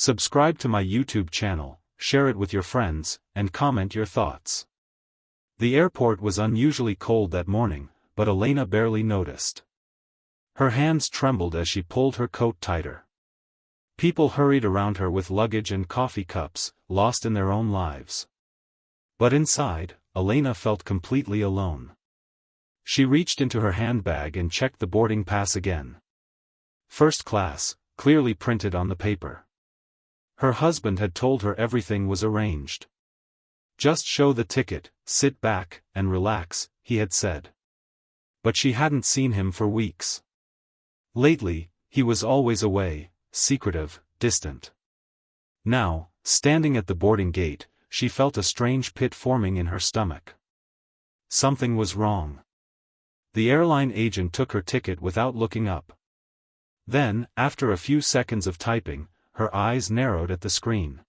Subscribe to my YouTube channel, share it with your friends, and comment your thoughts. The airport was unusually cold that morning, but Elena barely noticed. Her hands trembled as she pulled her coat tighter. People hurried around her with luggage and coffee cups, lost in their own lives. But inside, Elena felt completely alone. She reached into her handbag and checked the boarding pass again. First class, clearly printed on the paper. Her husband had told her everything was arranged. Just show the ticket, sit back, and relax, he had said. But she hadn't seen him for weeks. Lately, he was always away, secretive, distant. Now, standing at the boarding gate, she felt a strange pit forming in her stomach. Something was wrong. The airline agent took her ticket without looking up. Then, after a few seconds of typing, her eyes narrowed at the screen.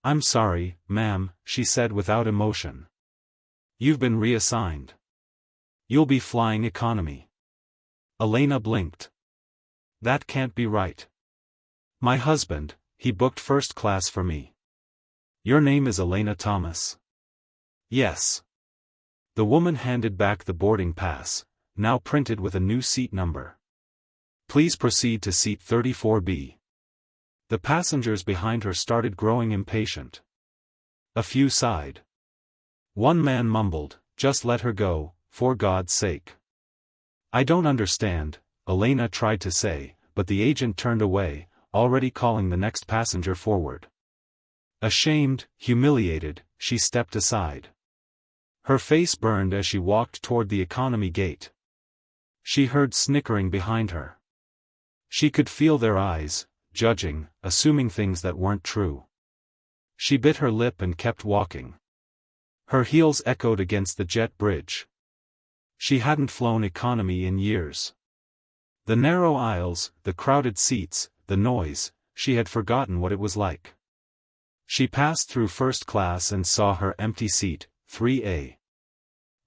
"I'm sorry, ma'am," she said without emotion. "You've been reassigned. You'll be flying economy." Elena blinked. "That can't be right. My husband, he booked first class for me." "Your name is Elena Thomas?" "Yes." The woman handed back the boarding pass, now printed with a new seat number. "Please proceed to seat 34B. The passengers behind her started growing impatient. A few sighed. One man mumbled, "Just let her go, for God's sake." "I don't understand," Elena tried to say, but the agent turned away, already calling the next passenger forward. Ashamed, humiliated, she stepped aside. Her face burned as she walked toward the economy gate. She heard snickering behind her. She could feel their eyes, judging, assuming things that weren't true. She bit her lip and kept walking. Her heels echoed against the jet bridge. She hadn't flown economy in years. The narrow aisles, the crowded seats, the noise, she had forgotten what it was like. She passed through first class and saw her empty seat, 3A.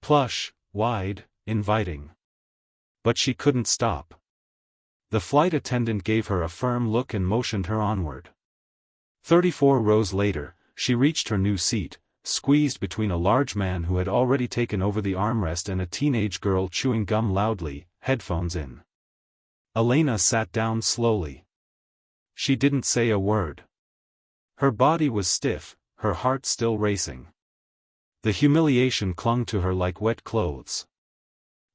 Plush, wide, inviting. But she couldn't stop. The flight attendant gave her a firm look and motioned her onward. 34 rows later, she reached her new seat, squeezed between a large man who had already taken over the armrest and a teenage girl chewing gum loudly, headphones in. Elena sat down slowly. She didn't say a word. Her body was stiff, her heart still racing. The humiliation clung to her like wet clothes.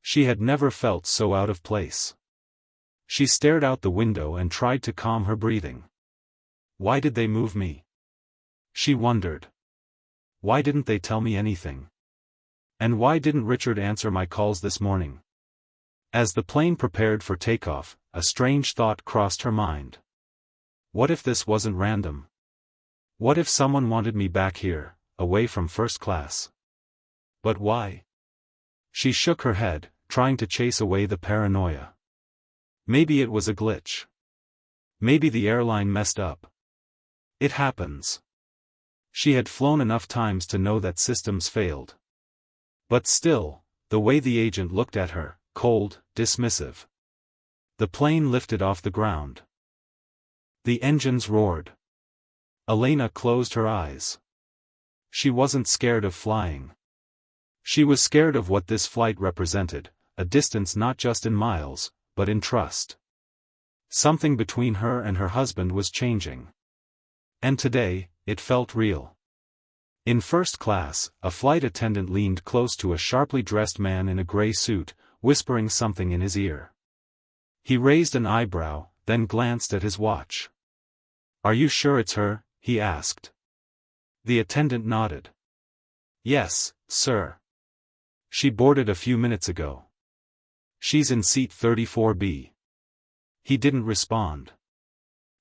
She had never felt so out of place. She stared out the window and tried to calm her breathing. Why did they move me? She wondered. Why didn't they tell me anything? And why didn't Richard answer my calls this morning? As the plane prepared for takeoff, a strange thought crossed her mind. What if this wasn't random? What if someone wanted me back here, away from first class? But why? She shook her head, trying to chase away the paranoia. Maybe it was a glitch. Maybe the airline messed up. It happens. She had flown enough times to know that systems failed. But still, the way the agent looked at her, cold, dismissive. The plane lifted off the ground. The engines roared. Elena closed her eyes. She wasn't scared of flying. She was scared of what this flight represented, a distance not just in miles, but in trust. Something between her and her husband was changing. And today, it felt real. In first class, a flight attendant leaned close to a sharply dressed man in a gray suit, whispering something in his ear. He raised an eyebrow, then glanced at his watch. "Are you sure it's her?" he asked. The attendant nodded. "Yes, sir. She boarded a few minutes ago. She's in seat 34B. He didn't respond.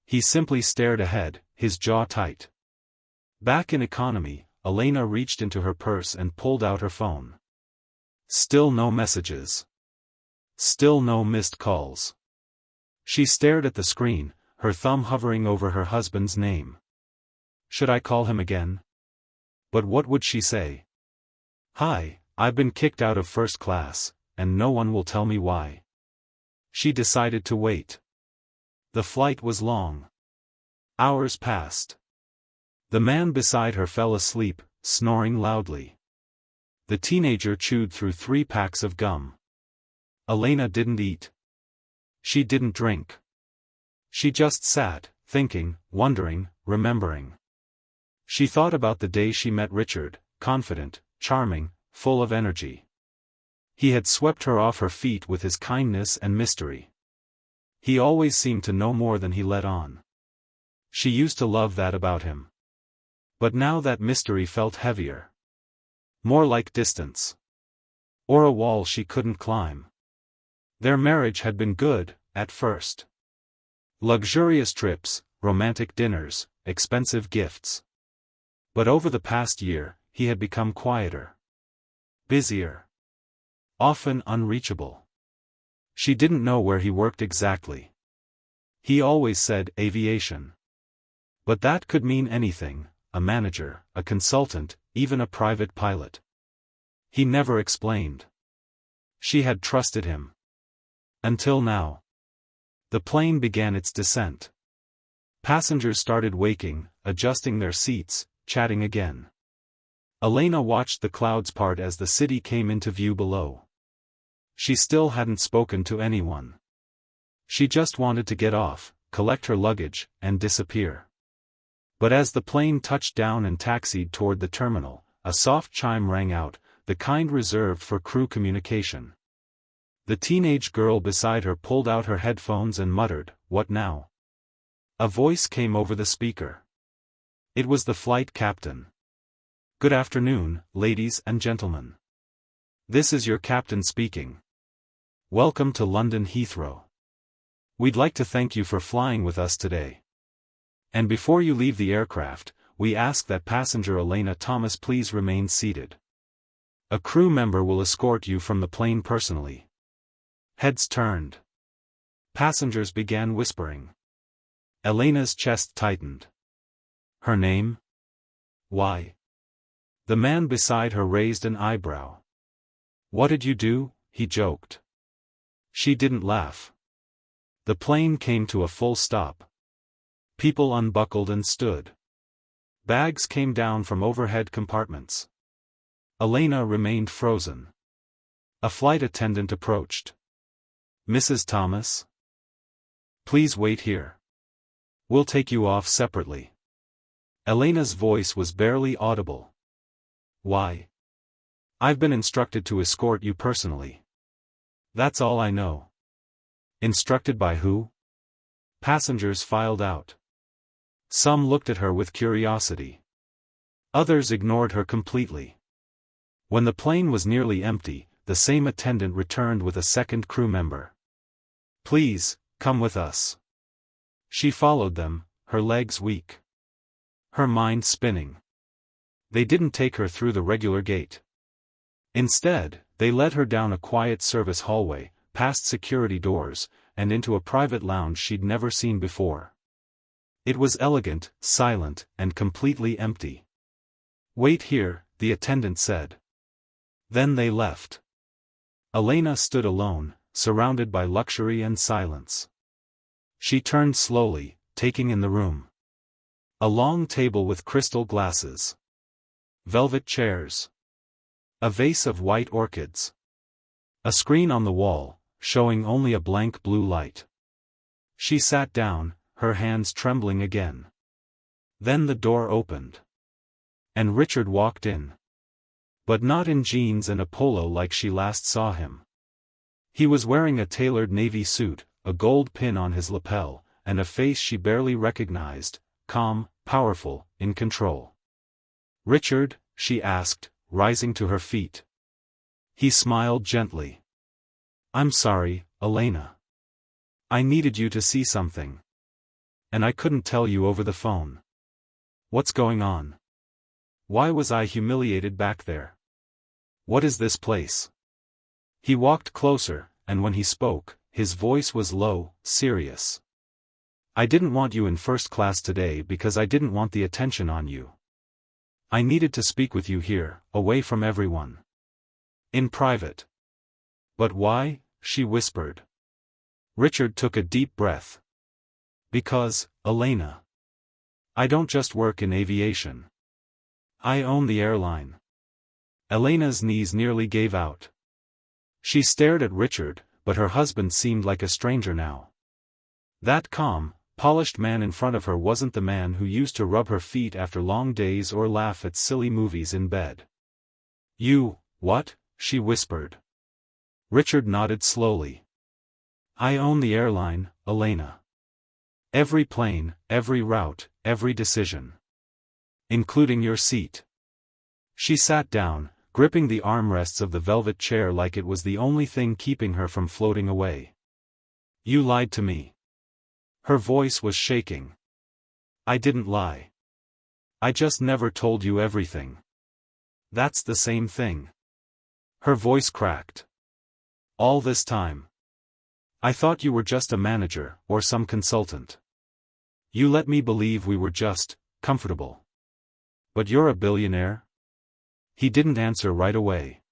He simply stared ahead, his jaw tight. Back in economy, Elena reached into her purse and pulled out her phone. Still no messages. Still no missed calls. She stared at the screen, her thumb hovering over her husband's name. Should I call him again? But what would she say? "Hi, I've been kicked out of first class, and no one will tell me why." She decided to wait. The flight was long. Hours passed. The man beside her fell asleep, snoring loudly. The teenager chewed through 3 packs of gum. Elena didn't eat. She didn't drink. She just sat, thinking, wondering, remembering. She thought about the day she met Richard, confident, charming, full of energy. He had swept her off her feet with his kindness and mystery. He always seemed to know more than he let on. She used to love that about him. But now that mystery felt heavier. More like distance. Or a wall she couldn't climb. Their marriage had been good, at first. Luxurious trips, romantic dinners, expensive gifts. But over the past year, he had become quieter. Busier. Often unreachable. She didn't know where he worked exactly. He always said aviation. But that could mean anything, a manager, a consultant, even a private pilot. He never explained. She had trusted him. Until now. The plane began its descent. Passengers started waking, adjusting their seats, chatting again. Elena watched the clouds part as the city came into view below. She still hadn't spoken to anyone. She just wanted to get off, collect her luggage, and disappear. But as the plane touched down and taxied toward the terminal, a soft chime rang out, the kind reserved for crew communication. The teenage girl beside her pulled out her headphones and muttered, "What now?" A voice came over the speaker. It was the flight captain. "Good afternoon, ladies and gentlemen. This is your captain speaking. Welcome to London Heathrow. We'd like to thank you for flying with us today. And before you leave the aircraft, we ask that passenger Elena Thomas please remain seated. A crew member will escort you from the plane personally." Heads turned. Passengers began whispering. Elena's chest tightened. Her name? Why? The man beside her raised an eyebrow. "What did you do?" he joked. She didn't laugh. The plane came to a full stop. People unbuckled and stood. Bags came down from overhead compartments. Elena remained frozen. A flight attendant approached. "Mrs. Thomas? Please wait here. We'll take you off separately." Elena's voice was barely audible. "Why? I've been instructed to escort you personally. That's all I know." Instructed by who? Passengers filed out. Some looked at her with curiosity. Others ignored her completely. When the plane was nearly empty, the same attendant returned with a second crew member. "Please, come with us." She followed them, her legs weak. Her mind spinning. They didn't take her through the regular gate. Instead, they led her down a quiet service hallway, past security doors, and into a private lounge she'd never seen before. It was elegant, silent, and completely empty. "Wait here," the attendant said. Then they left. Elena stood alone, surrounded by luxury and silence. She turned slowly, taking in the room. A long table with crystal glasses. Velvet chairs. A vase of white orchids. A screen on the wall, showing only a blank blue light. She sat down, her hands trembling again. Then the door opened. And Richard walked in. But not in jeans and a polo like she last saw him. He was wearing a tailored navy suit, a gold pin on his lapel, and a face she barely recognized, calm, powerful, in control. "Richard?" she asked, rising to her feet. He smiled gently. "I'm sorry, Elena. I needed you to see something. And I couldn't tell you over the phone. What's going on? Why was I humiliated back there? What is this place?" He walked closer, and when he spoke, his voice was low, serious. "I didn't want you in first class today because I didn't want the attention on you. I needed to speak with you here, away from everyone. In private." "But why?" she whispered. Richard took a deep breath. "Because, Elena. I don't just work in aviation. I own the airline. Elena's knees nearly gave out. She stared at Richard, but her husband seemed like a stranger now. That calm, polished man in front of her wasn't the man who used to rub her feet after long days or laugh at silly movies in bed. You, what? She whispered. Richard nodded slowly. I own the airline, Elena. Every plane, every route, every decision. Including your seat. She sat down, gripping the armrests of the velvet chair like it was the only thing keeping her from floating away. You lied to me. Her voice was shaking. I didn't lie. I just never told you everything. That's the same thing. Her voice cracked. All this time. I thought you were just a manager, or some consultant. You let me believe we were just comfortable. But you're a billionaire? He didn't answer right away.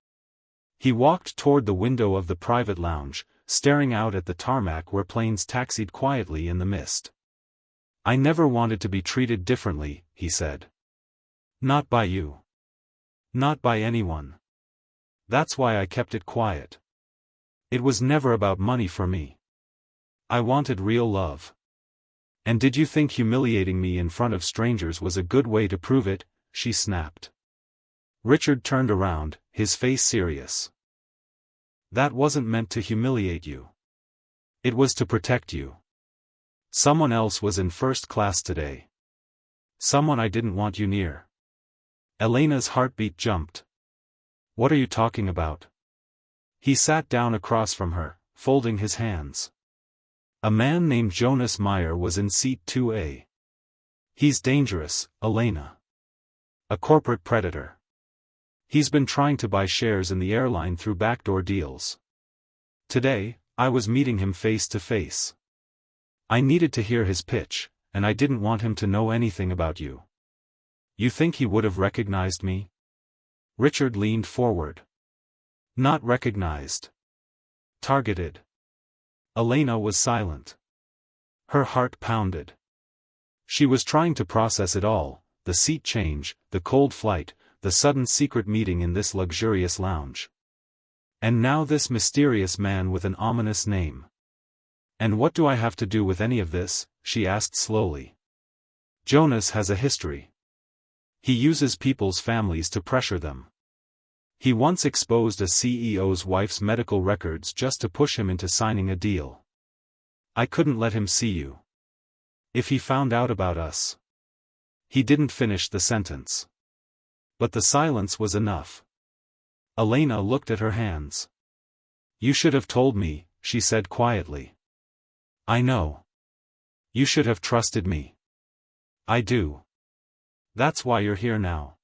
He walked toward the window of the private lounge, staring out at the tarmac where planes taxied quietly in the mist. I never wanted to be treated differently, he said. Not by you. Not by anyone. That's why I kept it quiet. It was never about money for me. I wanted real love. And did you think humiliating me in front of strangers was a good way to prove it? She snapped. Richard turned around, his face serious. That wasn't meant to humiliate you. It was to protect you. Someone else was in first class today. Someone I didn't want you near. Elena's heartbeat jumped. What are you talking about? He sat down across from her, folding his hands. A man named Jonas Meyer was in seat 2A. He's dangerous, Elena. A corporate predator. He's been trying to buy shares in the airline through backdoor deals. Today, I was meeting him face to face. I needed to hear his pitch, and I didn't want him to know anything about you. You think he would have recognized me? Richard leaned forward. Not recognized. Targeted. Elena was silent. Her heart pounded. She was trying to process it all, the seat change, the cold flight, the sudden secret meeting in this luxurious lounge. And now this mysterious man with an ominous name. And what do I have to do with any of this? She asked slowly. Jonas has a history. He uses people's families to pressure them. He once exposed a CEO's wife's medical records just to push him into signing a deal. I couldn't let him see you. If he found out about us. He didn't finish the sentence. But the silence was enough. Elena looked at her hands. You should have told me, she said quietly. I know. You should have trusted me. I do. That's why you're here now.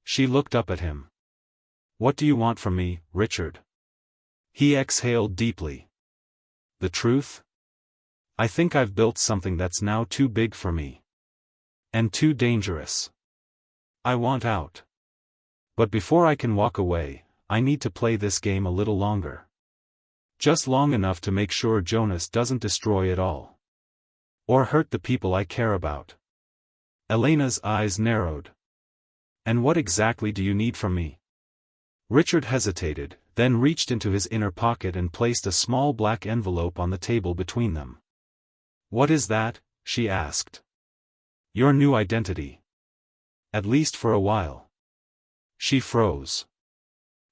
She looked up at him. What do you want from me, Richard? He exhaled deeply. The truth? I think I've built something that's now too big for me. And too dangerous. I want out. But before I can walk away, I need to play this game a little longer. Just long enough to make sure Jonas doesn't destroy it all. Or hurt the people I care about. Elena's eyes narrowed. And what exactly do you need from me? Richard hesitated, then reached into his inner pocket and placed a small black envelope on the table between them. What is that? She asked. Your new identity. At least for a while. She froze.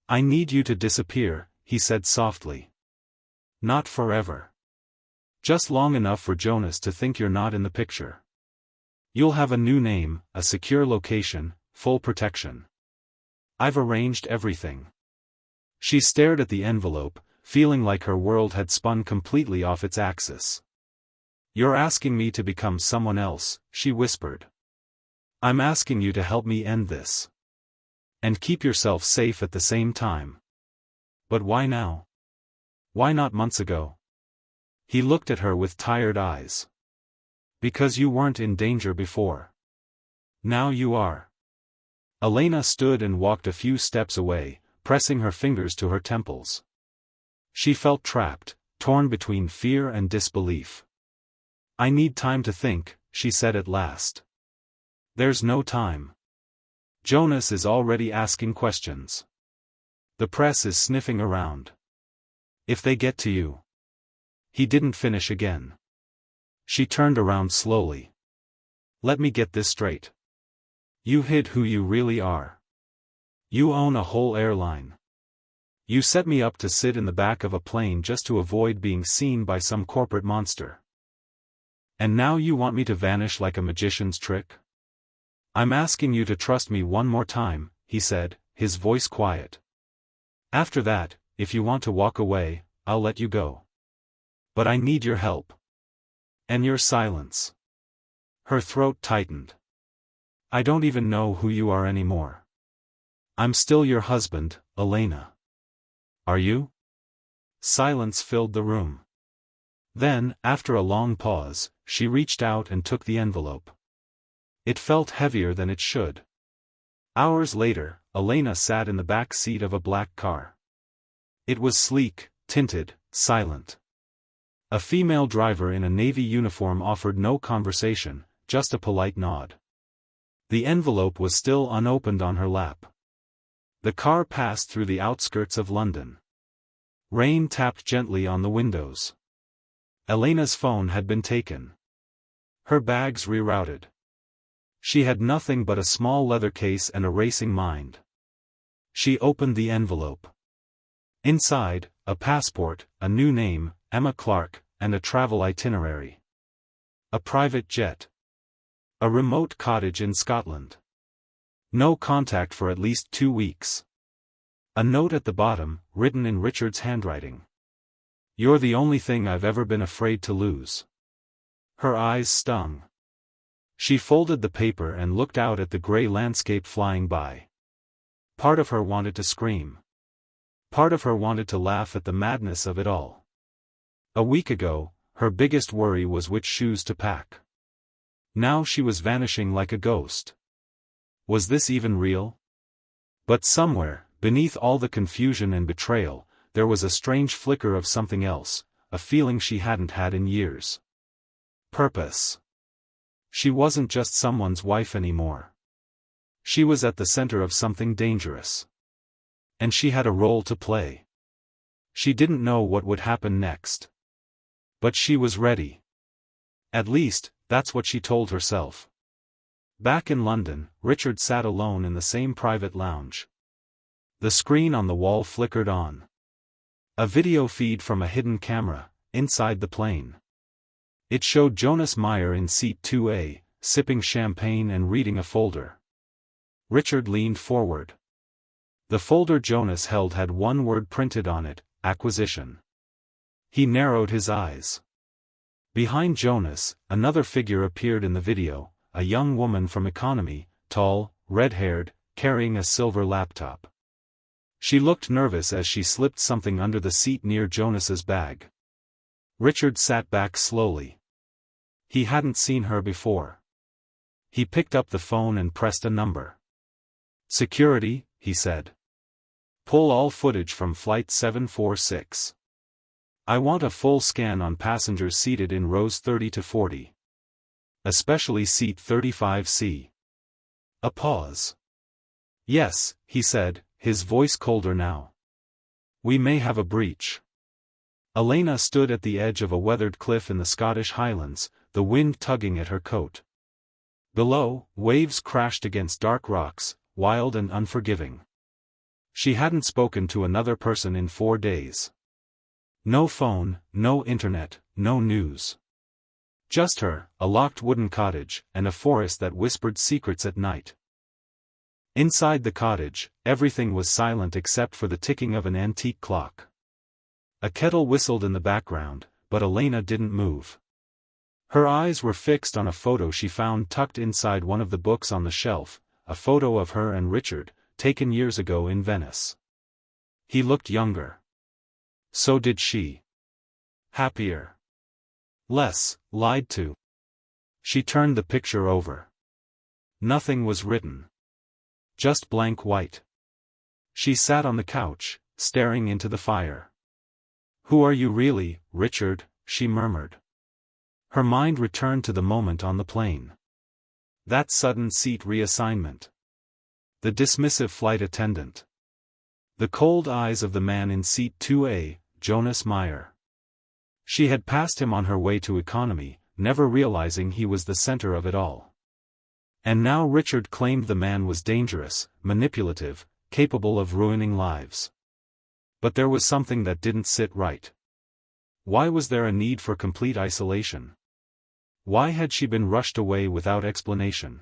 I need you to disappear, he said softly. Not forever. Just long enough for Jonas to think you're not in the picture. You'll have a new name, a secure location, full protection. I've arranged everything. She stared at the envelope, feeling like her world had spun completely off its axis. You're asking me to become someone else, she whispered. I'm asking you to help me end this. And keep yourself safe at the same time. But why now? Why not months ago? He looked at her with tired eyes. Because you weren't in danger before. Now you are. Elena stood and walked a few steps away, pressing her fingers to her temples. She felt trapped, torn between fear and disbelief. I need time to think, she said at last. There's no time. Jonas is already asking questions. The press is sniffing around. If they get to you. He didn't finish again. She turned around slowly. Let me get this straight. You hid who you really are. You own a whole airline. You set me up to sit in the back of a plane just to avoid being seen by some corporate monster. And now you want me to vanish like a magician's trick? I'm asking you to trust me one more time, he said, his voice quiet. After that, if you want to walk away, I'll let you go. But I need your help. And your silence. Her throat tightened. I don't even know who you are anymore. I'm still your husband, Elena. Are you? Silence filled the room. Then, after a long pause, she reached out and took the envelope. It felt heavier than it should. Hours later, Elena sat in the back seat of a black car. It was sleek, tinted, silent. A female driver in a navy uniform offered no conversation, just a polite nod. The envelope was still unopened on her lap. The car passed through the outskirts of London. Rain tapped gently on the windows. Elena's phone had been taken. Her bags rerouted. She had nothing but a small leather case and a racing mind. She opened the envelope. Inside, a passport, a new name, Emma Clark, and a travel itinerary. A private jet. A remote cottage in Scotland. No contact for at least 2 weeks. A note at the bottom, written in Richard's handwriting. You're the only thing I've ever been afraid to lose. Her eyes stung. She folded the paper and looked out at the gray landscape flying by. Part of her wanted to scream. Part of her wanted to laugh at the madness of it all. A week ago, her biggest worry was which shoes to pack. Now she was vanishing like a ghost. Was this even real? But somewhere, beneath all the confusion and betrayal, there was a strange flicker of something else, a feeling she hadn't had in years. Purpose. She wasn't just someone's wife anymore. She was at the center of something dangerous. And she had a role to play. She didn't know what would happen next. But she was ready. At least, that's what she told herself. Back in London, Richard sat alone in the same private lounge. The screen on the wall flickered on. A video feed from a hidden camera, inside the plane. It showed Jonas Meyer in seat 2A, sipping champagne and reading a folder. Richard leaned forward. The folder Jonas held had one word printed on it, acquisition. He narrowed his eyes. Behind Jonas, another figure appeared in the video, a young woman from economy, tall, red-haired, carrying a silver laptop. She looked nervous as she slipped something under the seat near Jonas's bag. Richard sat back slowly. He hadn't seen her before. He picked up the phone and pressed a number. Security, he said. Pull all footage from Flight 746. I want a full scan on passengers seated in rows 30 to 40. Especially seat 35C. A pause. Yes, he said, his voice colder now. We may have a breach. Elena stood at the edge of a weathered cliff in the Scottish Highlands, the wind tugging at her coat. Below, waves crashed against dark rocks, wild and unforgiving. She hadn't spoken to another person in 4 days. No phone, no internet, no news. Just her, a locked wooden cottage, and a forest that whispered secrets at night. Inside the cottage, everything was silent except for the ticking of an antique clock. A kettle whistled in the background, but Elena didn't move. Her eyes were fixed on a photo she found tucked inside one of the books on the shelf, a photo of her and Richard, taken years ago in Venice. He looked younger. So did she. Happier. Less, lied to. She turned the picture over. Nothing was written. Just blank white. She sat on the couch, staring into the fire. Who are you really, Richard? She murmured. Her mind returned to the moment on the plane. That sudden seat reassignment. The dismissive flight attendant. The cold eyes of the man in seat 2A, Jonas Meyer. She had passed him on her way to economy, never realizing he was the center of it all. And now Richard claimed the man was dangerous, manipulative, capable of ruining lives. But there was something that didn't sit right. Why was there a need for complete isolation? Why had she been rushed away without explanation?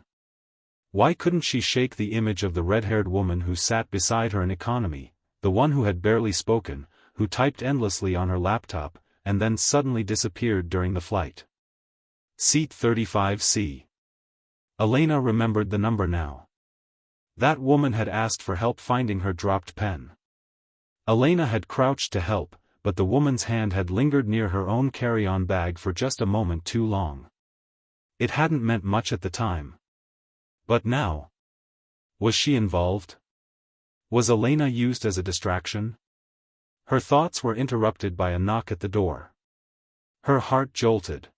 Why couldn't she shake the image of the red-haired woman who sat beside her in economy, the one who had barely spoken, who typed endlessly on her laptop, and then suddenly disappeared during the flight? Seat 35C. Elena remembered the number now. That woman had asked for help finding her dropped pen. Elena had crouched to help, but the woman's hand had lingered near her own carry-on bag for just a moment too long. It hadn't meant much at the time. But now? Was she involved? Was Elena used as a distraction? Her thoughts were interrupted by a knock at the door. Her heart jolted.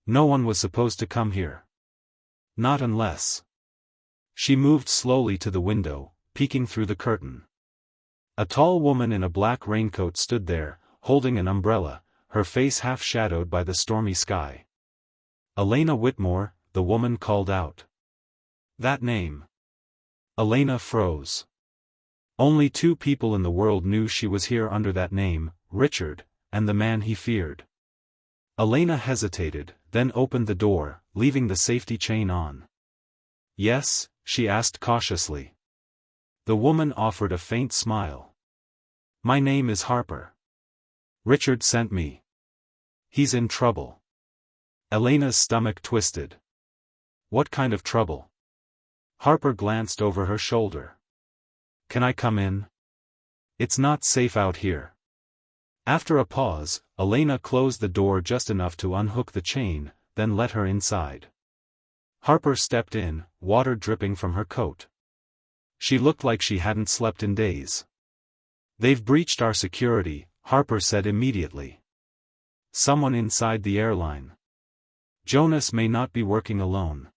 No one was supposed to come here. Not unless. She moved slowly to the window, peeking through the curtain. A tall woman in a black raincoat stood there, holding an umbrella, her face half shadowed by the stormy sky. "Elena Whitmore," the woman called out. That name. Elena froze. Only two people in the world knew she was here under that name, Richard, and the man he feared. Elena hesitated, then opened the door, leaving the safety chain on. "Yes?" she asked cautiously. The woman offered a faint smile. "My name is Harper. Richard sent me. He's in trouble." Elena's stomach twisted. What kind of trouble? Harper glanced over her shoulder. "Can I come in? It's not safe out here." After a pause, Elena closed the door just enough to unhook the chain, then let her inside. Harper stepped in, water dripping from her coat. She looked like she hadn't slept in days. "They've breached our security," Harper said immediately. "Someone inside the airline. Jonas may not be working alone.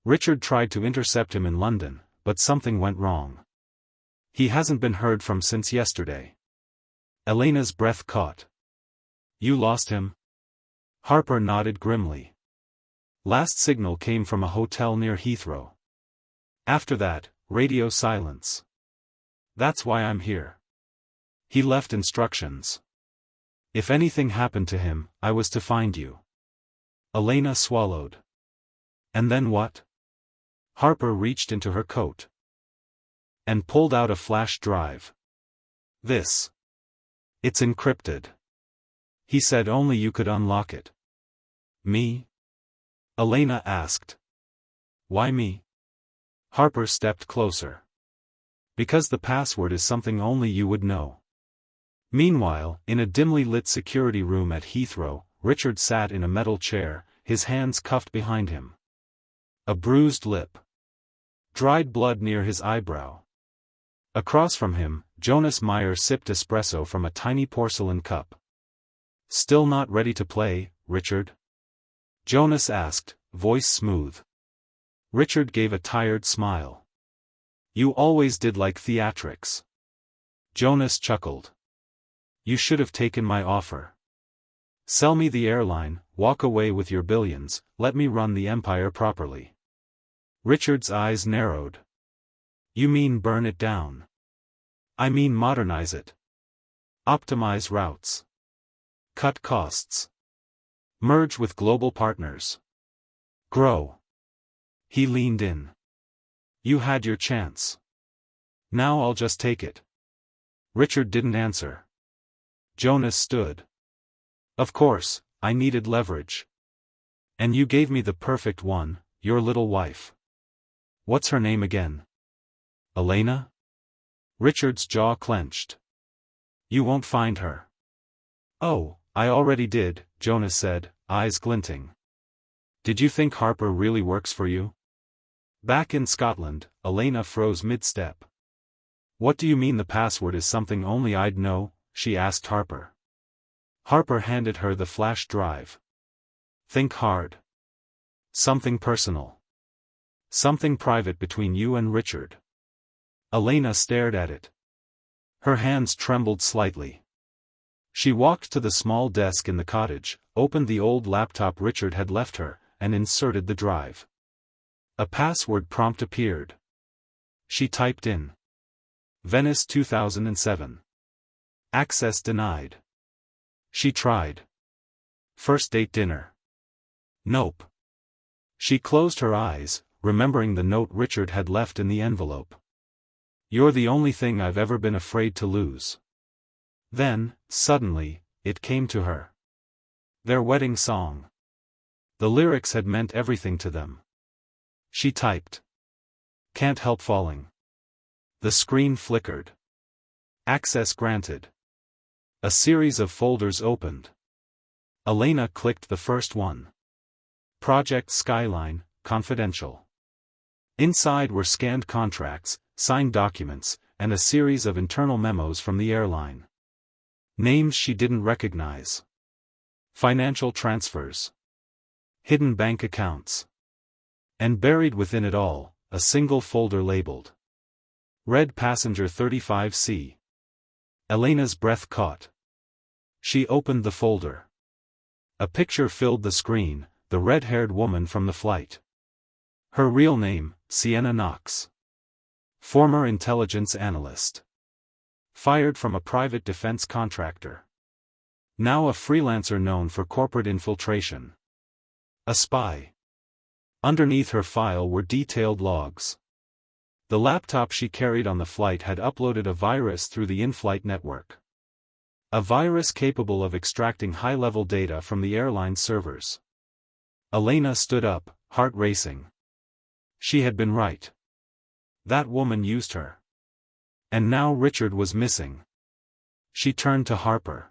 Richard tried to intercept him in London, but something went wrong. He hasn't been heard from since yesterday." Elena's breath caught. "You lost him?" Harper nodded grimly. "Last signal came from a hotel near Heathrow. After that, radio silence. That's why I'm here. He left instructions. If anything happened to him, I was to find you." Elena swallowed. "And then what?" Harper reached into her coat and pulled out a flash drive. "This. It's encrypted. He said only you could unlock it." "Me?" Elena asked. "Why me?" Harper stepped closer. "Because the password is something only you would know." Meanwhile, in a dimly lit security room at Heathrow, Richard sat in a metal chair, his hands cuffed behind him. A bruised lip. Dried blood near his eyebrow. Across from him, Jonas Meyer sipped espresso from a tiny porcelain cup. "Still not ready to play, Richard?" Jonas asked, voice smooth. Richard gave a tired smile. "You always did like theatrics." Jonas chuckled. "You should have taken my offer. Sell me the airline, walk away with your billions, let me run the empire properly." Richard's eyes narrowed. "You mean burn it down?" "I mean modernize it. Optimize routes. Cut costs. Merge with global partners. Grow." He leaned in. "You had your chance. Now I'll just take it." Richard didn't answer. Jonas stood. "Of course, I needed leverage. And you gave me the perfect one, your little wife. What's her name again?" "Elena?" Richard's jaw clenched. "You won't find her." "Oh, I already did," Jonas said, eyes glinting. "Did you think Harper really works for you?" Back in Scotland, Elena froze mid-step. "What do you mean the password is something only I'd know?" she asked Harper. Harper handed her the flash drive. "Think hard. Something personal." Something private between you and Richard. Elena stared at it. Her hands trembled slightly. She walked to the small desk in the cottage, opened the old laptop Richard had left her, and inserted the drive. A password prompt appeared. She typed in Venice 2007. Access denied. She tried. First date dinner. Nope. She closed her eyes, remembering the note Richard had left in the envelope. You're the only thing I've ever been afraid to lose. Then, suddenly, it came to her. Their wedding song. The lyrics had meant everything to them. She typed. Can't help falling. The screen flickered. Access granted. A series of folders opened. Elena clicked the first one. Project Skyline, confidential. Inside were scanned contracts, signed documents, and a series of internal memos from the airline. Names she didn't recognize. Financial transfers. Hidden bank accounts. And buried within it all, a single folder labeled Red Passenger 35C. Elena's breath caught. She opened the folder. A picture filled the screen, the red-haired woman from the flight. Her real name, Sienna Knox. Former intelligence analyst. Fired from a private defense contractor. Now a freelancer known for corporate infiltration. A spy. Underneath her file were detailed logs. The laptop she carried on the flight had uploaded a virus through the in-flight network. A virus capable of extracting high-level data from the airline's servers. Elena stood up, heart racing. She had been right. That woman used her. And now Richard was missing. She turned to Harper.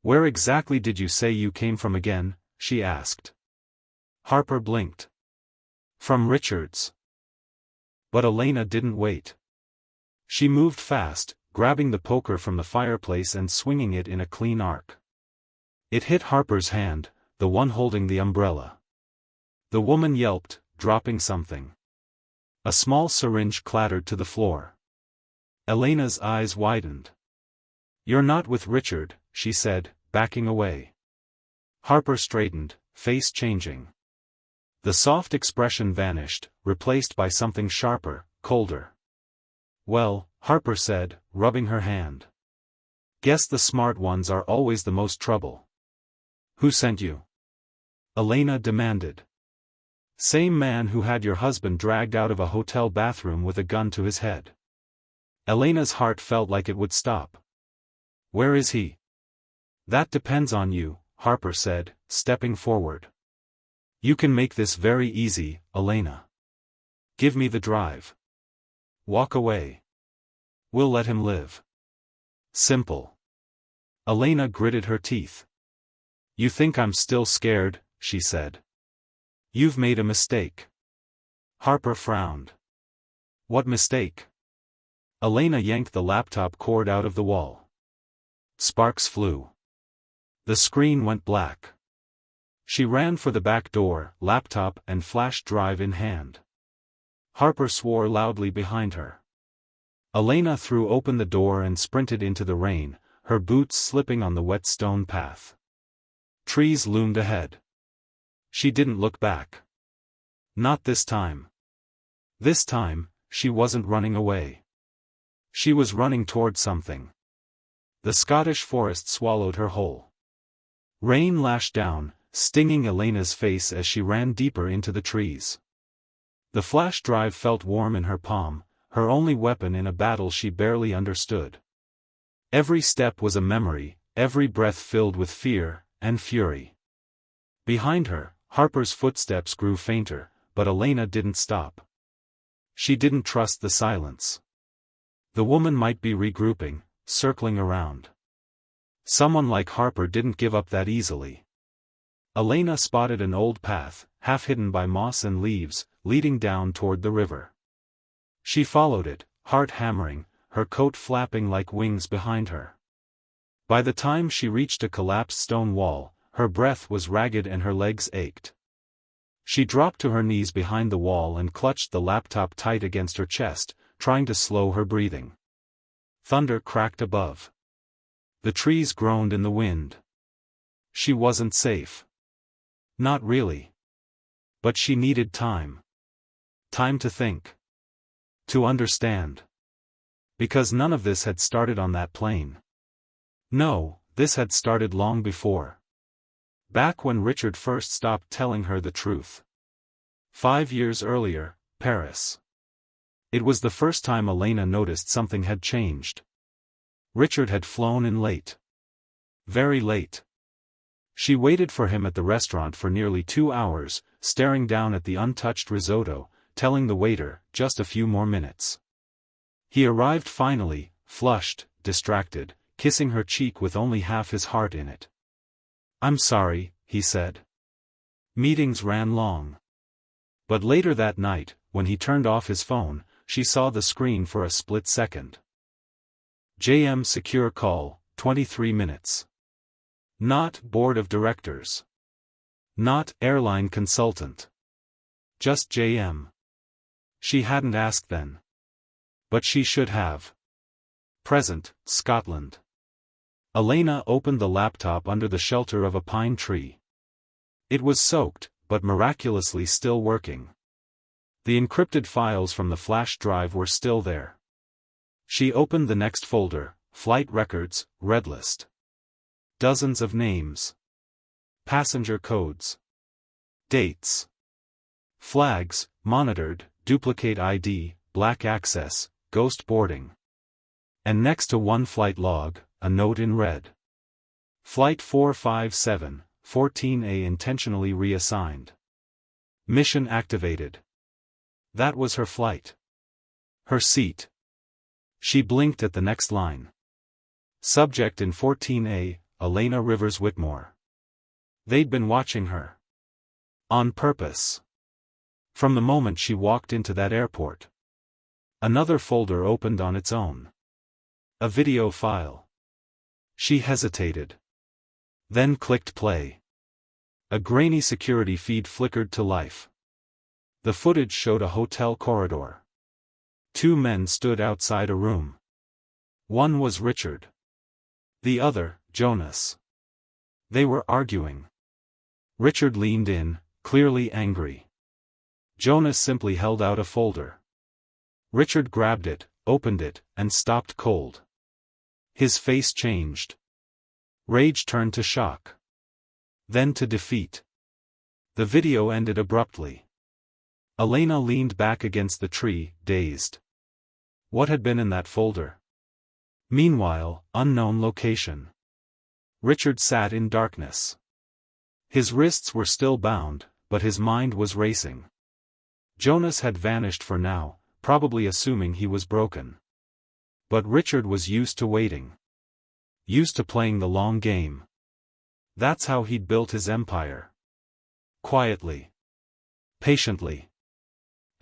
Where exactly did you say you came from again? She asked. Harper blinked. From Richard's. But Elena didn't wait. She moved fast, grabbing the poker from the fireplace and swinging it in a clean arc. It hit Harper's hand, the one holding the umbrella. The woman yelped, dropping something. A small syringe clattered to the floor. Elena's eyes widened. You're not with Richard, she said, backing away. Harper straightened, face changing. The soft expression vanished, replaced by something sharper, colder. Well, Harper said, rubbing her hand. Guess the smart ones are always the most trouble. Who sent you? Elena demanded. Same man who had your husband dragged out of a hotel bathroom with a gun to his head. Elena's heart felt like it would stop. Where is he? That depends on you, Harper said, stepping forward. You can make this very easy, Elena. Give me the drive. Walk away. We'll let him live. Simple. Elena gritted her teeth. You think I'm still scared, she said. You've made a mistake. Harper frowned. What mistake? Elena yanked the laptop cord out of the wall. Sparks flew. The screen went black. She ran for the back door, laptop and flash drive in hand. Harper swore loudly behind her. Elena threw open the door and sprinted into the rain, her boots slipping on the wet stone path. Trees loomed ahead. She didn't look back. Not this time. This time, she wasn't running away. She was running toward something. The Scottish forest swallowed her whole. Rain lashed down, stinging Elena's face as she ran deeper into the trees. The flash drive felt warm in her palm, her only weapon in a battle she barely understood. Every step was a memory, every breath filled with fear and fury. Behind her, Harper's footsteps grew fainter, but Elena didn't stop. She didn't trust the silence. The woman might be regrouping, circling around. Someone like Harper didn't give up that easily. Elena spotted an old path, half hidden by moss and leaves, leading down toward the river. She followed it, heart hammering, her coat flapping like wings behind her. By the time she reached a collapsed stone wall, her breath was ragged and her legs ached. She dropped to her knees behind the wall and clutched the laptop tight against her chest, trying to slow her breathing. Thunder cracked above. The trees groaned in the wind. She wasn't safe. Not really. But she needed time. Time to think. To understand. Because none of this had started on that plane. No, this had started long before. Back when Richard first stopped telling her the truth. 5 years earlier, Paris. It was the first time Elena noticed something had changed. Richard had flown in late. Very late. She waited for him at the restaurant for nearly 2 hours, staring down at the untouched risotto, telling the waiter, just a few more minutes. He arrived finally, flushed, distracted, kissing her cheek with only half his heart in it. "I'm sorry," he said. Meetings ran long. But later that night, when he turned off his phone, she saw the screen for a split second. JM Secure Call, 23 minutes. Not Board of Directors. Not Airline Consultant. Just JM. She hadn't asked then. But she should have. Present, Scotland. Elena opened the laptop under the shelter of a pine tree. It was soaked, but miraculously still working. The encrypted files from the flash drive were still there. She opened the next folder, Flight Records, Red List. Dozens of names. Passenger codes. Dates. Flags, monitored, duplicate ID, black access, ghost boarding. And next to one flight log, a note in red. Flight 457, 14A intentionally reassigned. Mission activated. That was her flight. Her seat. She blinked at the next line. Subject in 14A, Elena Rivers Whitmore. They'd been watching her. On purpose. From the moment she walked into that airport. Another folder opened on its own. A video file. She hesitated. Then clicked play. A grainy security feed flickered to life. The footage showed a hotel corridor. 2 men stood outside a room. One was Richard. The other, Jonas. They were arguing. Richard leaned in, clearly angry. Jonas simply held out a folder. Richard grabbed it, opened it, and stopped cold. His face changed. Rage turned to shock. Then to defeat. The video ended abruptly. Elena leaned back against the tree, dazed. What had been in that folder? Meanwhile, unknown location. Richard sat in darkness. His wrists were still bound, but his mind was racing. Jonas had vanished for now, probably assuming he was broken. But Richard was used to waiting. Used to playing the long game. That's how he'd built his empire. Quietly. Patiently.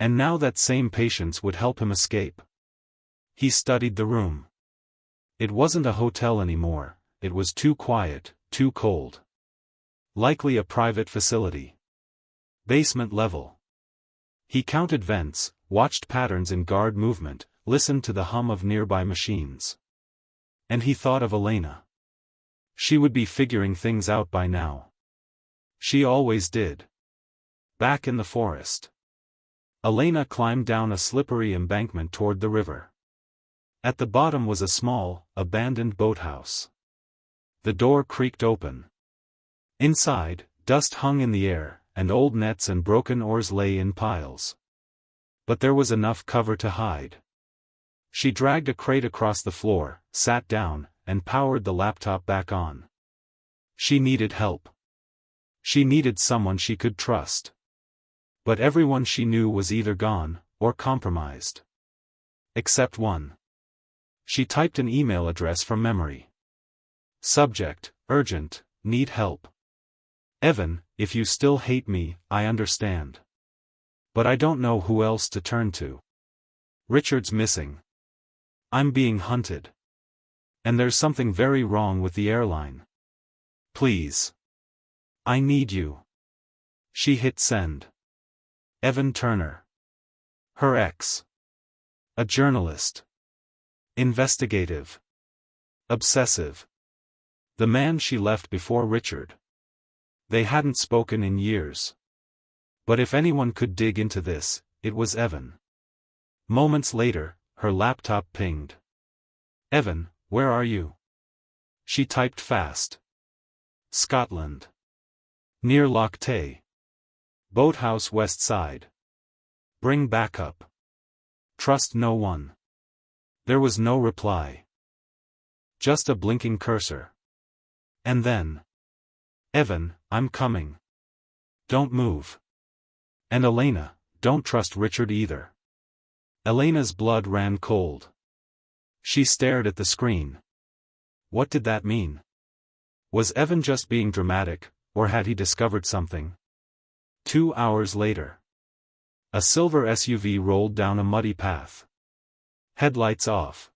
And now that same patience would help him escape. He studied the room. It wasn't a hotel anymore, it was too quiet, too cold. Likely a private facility. Basement level. He counted vents, watched patterns in guard movement, listened to the hum of nearby machines. And he thought of Elena. She would be figuring things out by now. She always did. Back in the forest. Elena climbed down a slippery embankment toward the river. At the bottom was a small, abandoned boathouse. The door creaked open. Inside, dust hung in the air, and old nets and broken oars lay in piles. But there was enough cover to hide. She dragged a crate across the floor, sat down, and powered the laptop back on. She needed help. She needed someone she could trust. But everyone she knew was either gone, or compromised. Except one. She typed an email address from memory. Subject, urgent, need help. Evan, if you still hate me, I understand. But I don't know who else to turn to. Richard's missing. I'm being hunted. And there's something very wrong with the airline. Please. I need you. She hit send. Evan Turner. Her ex. A journalist. Investigative. Obsessive. The man she left before Richard. They hadn't spoken in years. But if anyone could dig into this, it was Evan. Moments later, her laptop pinged. "Evan, where are you?" She typed fast. "Scotland. Near Loch Tay. Boathouse West Side. Bring backup. Trust no one." There was no reply. Just a blinking cursor. And then. "Evan, I'm coming. Don't move. And Elena, don't trust Richard either." Elena's blood ran cold. She stared at the screen. What did that mean? Was Evan just being dramatic, or had he discovered something? 2 hours later. A silver SUV rolled down a muddy path. Headlights off.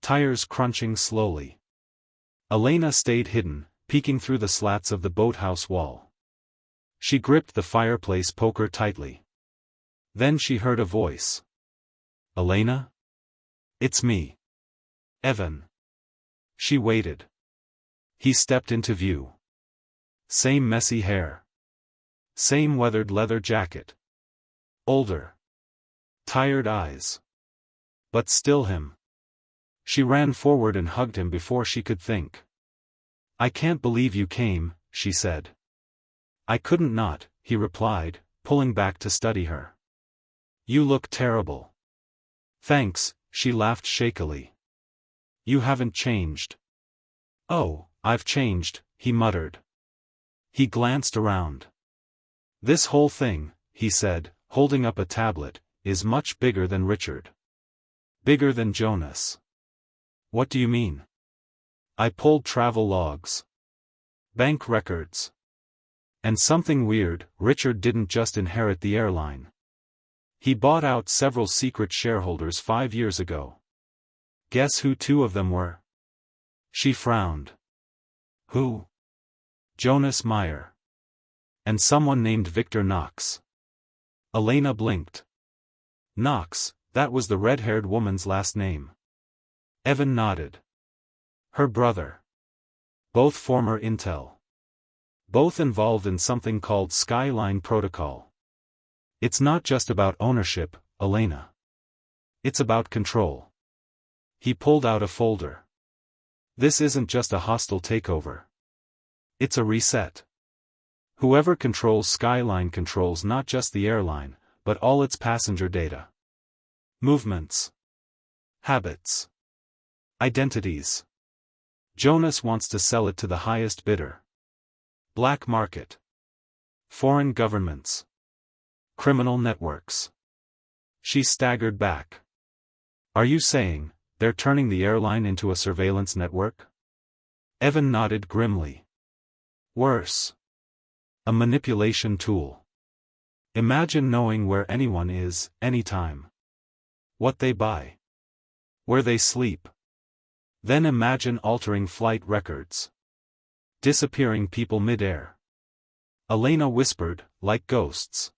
Tires crunching slowly. Elena stayed hidden, peeking through the slats of the boathouse wall. She gripped the fireplace poker tightly. Then she heard a voice. "Elena? It's me. Evan." She waited. He stepped into view. Same messy hair. Same weathered leather jacket. Older. Tired eyes. But still him. She ran forward and hugged him before she could think. "I can't believe you came," she said. "I couldn't not," he replied, pulling back to study her. "You look terrible." "Thanks," she laughed shakily. "You haven't changed." "Oh, I've changed," he muttered. He glanced around. "This whole thing," he said, holding up a tablet, "is much bigger than Richard. Bigger than Jonas." "What do you mean?" "I pulled travel logs. Bank records. And something weird, Richard didn't just inherit the airline. He bought out several secret shareholders 5 years ago. Guess who 2 of them were?" She frowned. "Who?" "Jonas Meyer. And someone named Victor Knox." Elena blinked. Knox, that was the red-haired woman's last name. Evan nodded. "Her brother. Both former Intel. Both involved in something called Skyline Protocol. It's not just about ownership, Elena. It's about control." He pulled out a folder. "This isn't just a hostile takeover. It's a reset. Whoever controls Skyline controls not just the airline, but all its passenger data. Movements. Habits. Identities. Jonas wants to sell it to the highest bidder. Black market. Foreign governments. Criminal networks." She staggered back. "Are you saying they're turning the airline into a surveillance network?" Evan nodded grimly. "Worse. A manipulation tool. Imagine knowing where anyone is, anytime. What they buy. Where they sleep. Then imagine altering flight records. Disappearing people mid-air." Elena whispered, "Like ghosts."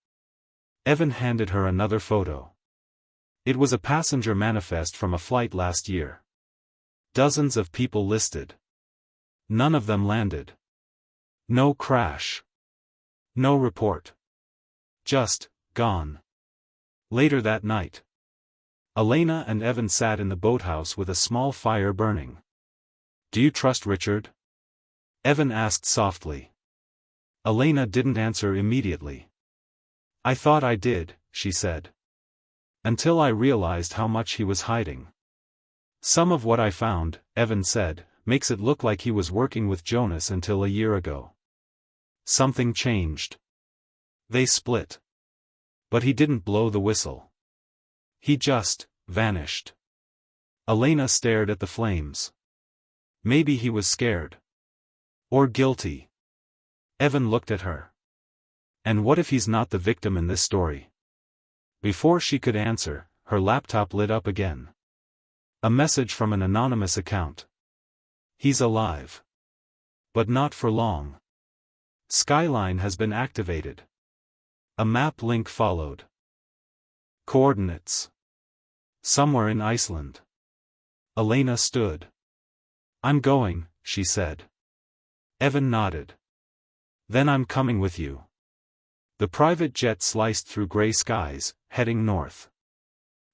Evan handed her another photo. It was a passenger manifest from a flight last year. Dozens of people listed. None of them landed. No crash. No report. Just, gone. Later that night. Elena and Evan sat in the boathouse with a small fire burning. "Do you trust Richard?" Evan asked softly. Elena didn't answer immediately. "I thought I did," she said. "Until I realized how much he was hiding. Some of what I found," Evan said, "makes it look like he was working with Jonas until a year ago. Something changed. They split. But he didn't blow the whistle. He just vanished." Elena stared at the flames. Maybe he was scared. Or guilty. Evan looked at her. And what if he's not the victim in this story? Before she could answer, her laptop lit up again. A message from an anonymous account. "He's alive. But not for long. Skyline has been activated. A map link followed. Coordinates. Somewhere in Iceland. Elena stood. "I'm going," she said. Evan nodded. "Then I'm coming with you." The private jet sliced through gray skies, heading north.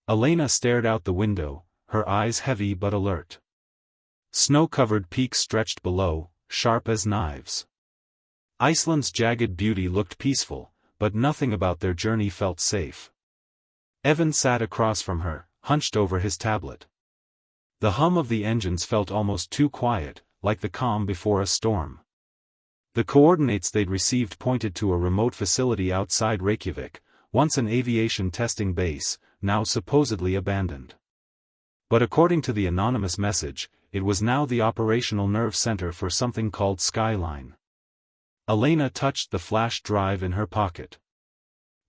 Elena stared out the window, her eyes heavy but alert. Snow-covered peaks stretched below, sharp as knives. Iceland's jagged beauty looked peaceful, but nothing about their journey felt safe. Evan sat across from her, hunched over his tablet. The hum of the engines felt almost too quiet, like the calm before a storm. The coordinates they'd received pointed to a remote facility outside Reykjavik, once an aviation testing base, now supposedly abandoned. But according to the anonymous message, it was now the operational nerve center for something called Skyline. Elena touched the flash drive in her pocket.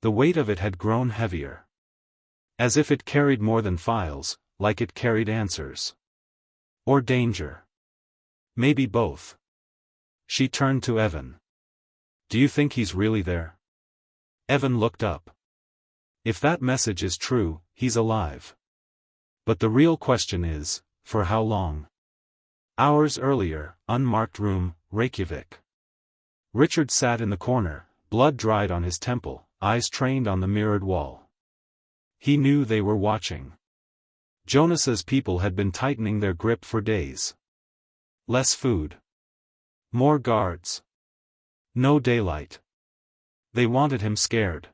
The weight of it had grown heavier. As if it carried more than files, like it carried answers. Or danger. Maybe both. She turned to Evan. "Do you think he's really there?" Evan looked up. "If that message is true, he's alive. But the real question is, for how long?" Hours earlier, unmarked room, Reykjavik. Richard sat in the corner, blood dried on his temple, eyes trained on the mirrored wall. He knew they were watching. Jonas's people had been tightening their grip for days. Less food. More guards. No daylight. They wanted him scared.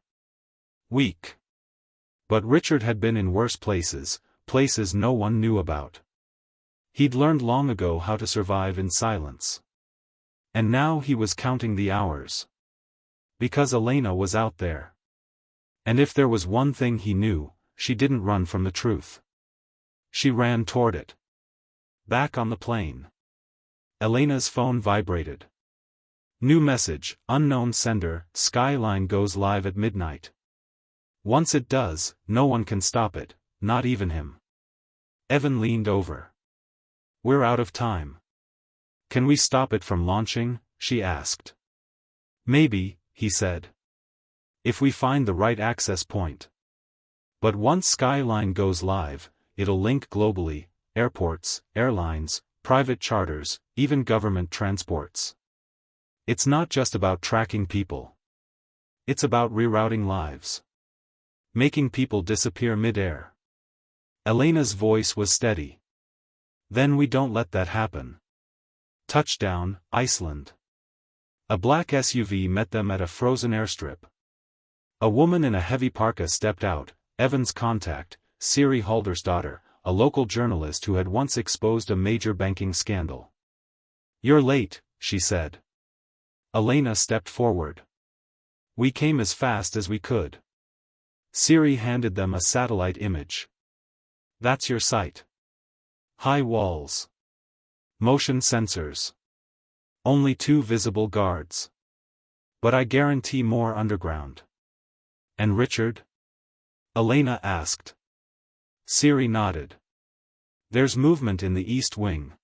Weak. But Richard had been in worse places, places no one knew about. He'd learned long ago how to survive in silence. And now he was counting the hours. Because Elena was out there. And if there was one thing he knew, she didn't run from the truth. She ran toward it. Back on the plane. Elena's phone vibrated. New message, unknown sender, Skyline goes live at midnight. Once it does, no one can stop it, not even him. Evan leaned over. "We're out of time. Can we stop it from launching?" she asked. "Maybe," he said. "If we find the right access point. But once Skyline goes live, it'll link globally, airports, airlines, private charters, even government transports. It's not just about tracking people. It's about rerouting lives. Making people disappear mid-air." Elena's voice was steady. "Then we don't let that happen." Touchdown, Iceland. A black SUV met them at a frozen airstrip. A woman in a heavy parka stepped out, Evan's contact, Siri Haldersdottir, a local journalist who had once exposed a major banking scandal. "You're late," she said. Elena stepped forward. "We came as fast as we could." Siri handed them a satellite image. "That's your site. High walls. Motion sensors. Only 2 visible guards. But I guarantee more underground." "And Richard?" Elena asked. Siri nodded. "There's movement in the East Wing.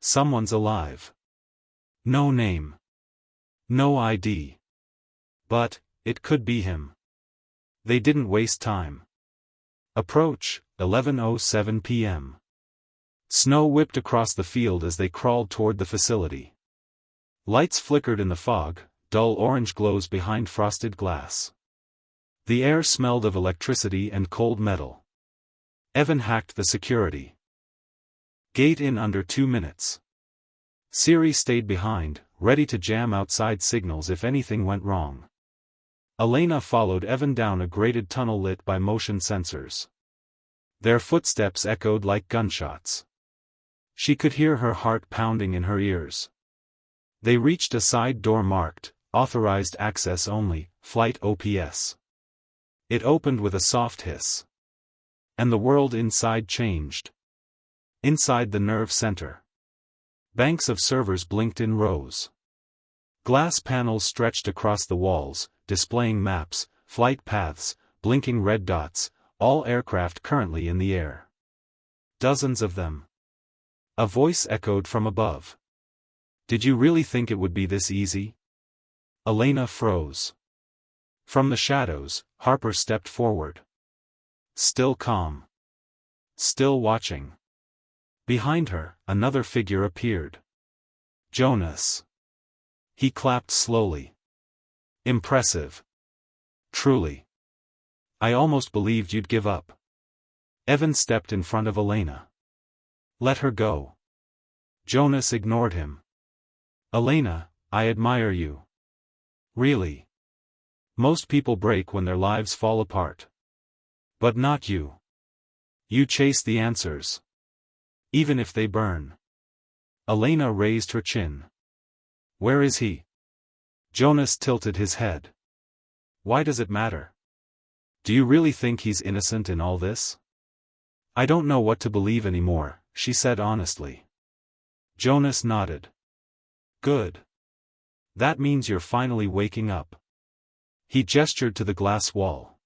Someone's alive. No name. No ID. But, it could be him." They didn't waste time. Approach, 11:07 p.m. Snow whipped across the field as they crawled toward the facility. Lights flickered in the fog, dull orange glows behind frosted glass. The air smelled of electricity and cold metal. Evan hacked the security. Gate in under 2 minutes. Siri stayed behind, ready to jam outside signals if anything went wrong. Elena followed Evan down a grated tunnel lit by motion sensors. Their footsteps echoed like gunshots. She could hear her heart pounding in her ears. They reached a side door marked, "Authorized access only, flight OPS." It opened with a soft hiss. And the world inside changed. Inside the nerve center. Banks of servers blinked in rows. Glass panels stretched across the walls, displaying maps, flight paths, blinking red dots, all aircraft currently in the air. Dozens of them. A voice echoed from above. "Did you really think it would be this easy?" Elena froze. From the shadows, Harper stepped forward. Still calm. Still watching. Behind her, another figure appeared. Jonas. He clapped slowly. Impressive. Truly. I almost believed you'd give up. Evan stepped in front of Elena. Let her go. Jonas ignored him. Elena, I admire you. Really. Most people break when their lives fall apart. But not you. You chase the answers. Even if they burn. Elena raised her chin. Where is he? Jonas tilted his head. Why does it matter? Do you really think he's innocent in all this? I don't know what to believe anymore, she said honestly. Jonas nodded. Good. That means you're finally waking up. He gestured to the glass wall.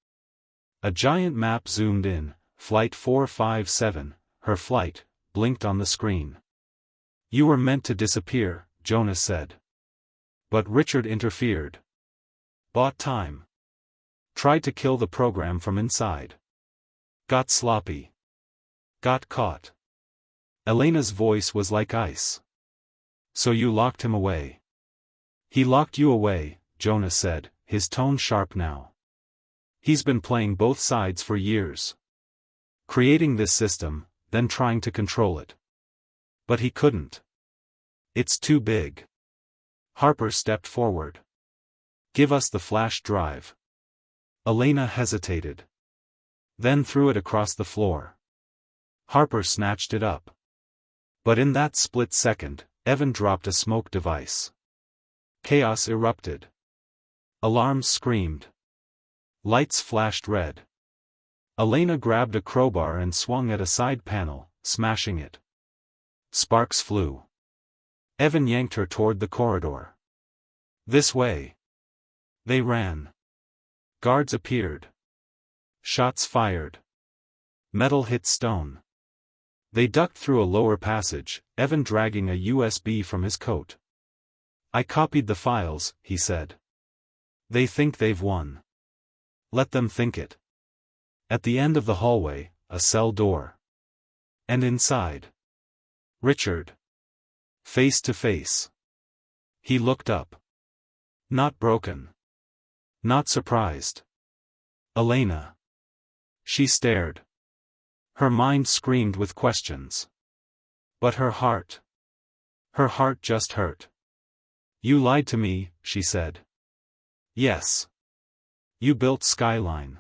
A giant map zoomed in, Flight 457, her flight, blinked on the screen. You were meant to disappear, Jonas said. But Richard interfered. Bought time. Tried to kill the program from inside. Got sloppy. Got caught. Elena's voice was like ice. So you locked him away. He locked you away, Jonas said, his tone sharp now. He's been playing both sides for years. Creating this system, then trying to control it. But he couldn't. It's too big. Harper stepped forward. Give us the flash drive. Elena hesitated. Then threw it across the floor. Harper snatched it up. But in that split second, Evan dropped a smoke device. Chaos erupted. Alarms screamed. Lights flashed red. Elena grabbed a crowbar and swung at a side panel, smashing it. Sparks flew. Evan yanked her toward the corridor. This way. They ran. Guards appeared. Shots fired. Metal hit stone. They ducked through a lower passage, Evan dragging a USB from his coat. I copied the files, he said. They think they've won. Let them think it. At the end of the hallway, a cell door. And inside. Richard. Face to face. He looked up. Not broken. Not surprised. Elena. She stared. Her mind screamed with questions. But her heart just hurt. You lied to me, she said. Yes. You built Skyline.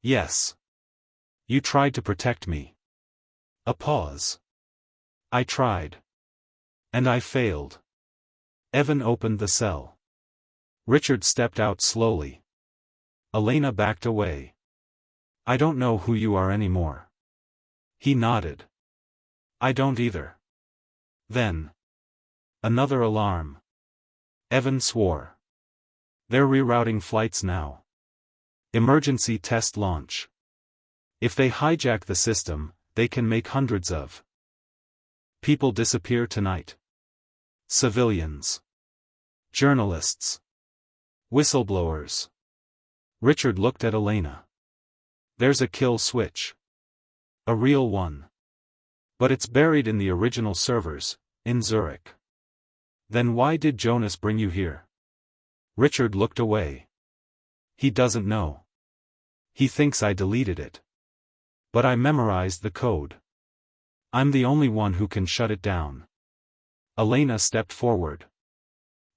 Yes. You tried to protect me. A pause. I tried. And I failed. Evan opened the cell. Richard stepped out slowly. Elena backed away. I don't know who you are anymore. He nodded. I don't either. Then. Another alarm. Evan swore. They're rerouting flights now. Emergency test launch. If they hijack the system, they can make hundreds of people disappear tonight. Civilians. Journalists. Whistleblowers. Richard looked at Elena. There's a kill switch. A real one. But it's buried in the original servers, in Zurich. Then why did Jonas bring you here? Richard looked away. He doesn't know. He thinks I deleted it. But I memorized the code. I'm the only one who can shut it down. Elena stepped forward.